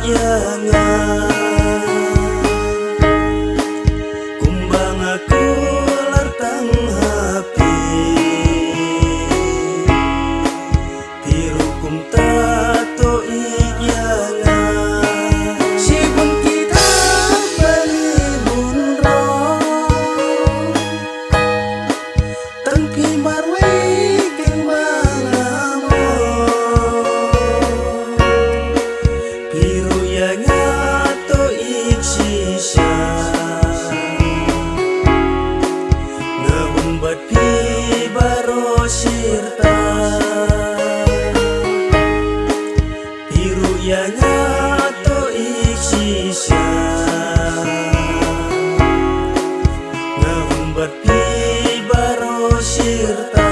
iyangan kumbang aku lartang hapi tirukum tato iyangan sibun kita balibun ro tangki marwe keng mangamo piru yanga to iksisya ngahumbat pi baro sirta piru yanga to iksisya ngahumbat pi baro sirta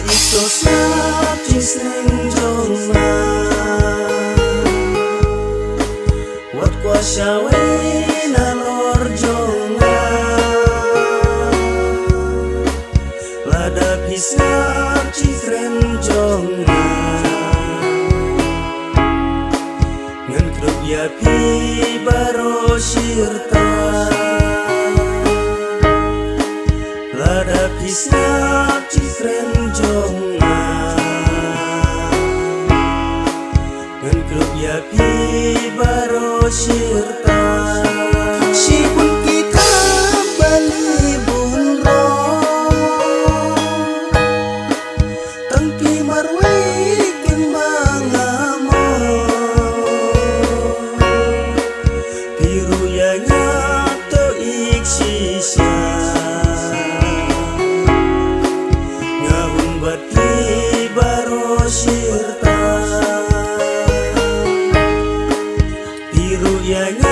ito sa kisning jongma wat kwa syawe na lor jonga lada pisap cikren jonga ngan klub ya pi baro sirta lada pisap cikren jonga ngan klub ya pi baro sirta sipun kita balibun ro tangki marwe keng mangamo piru yanga to iksisya ngahumbat pi baro sirta piru yanga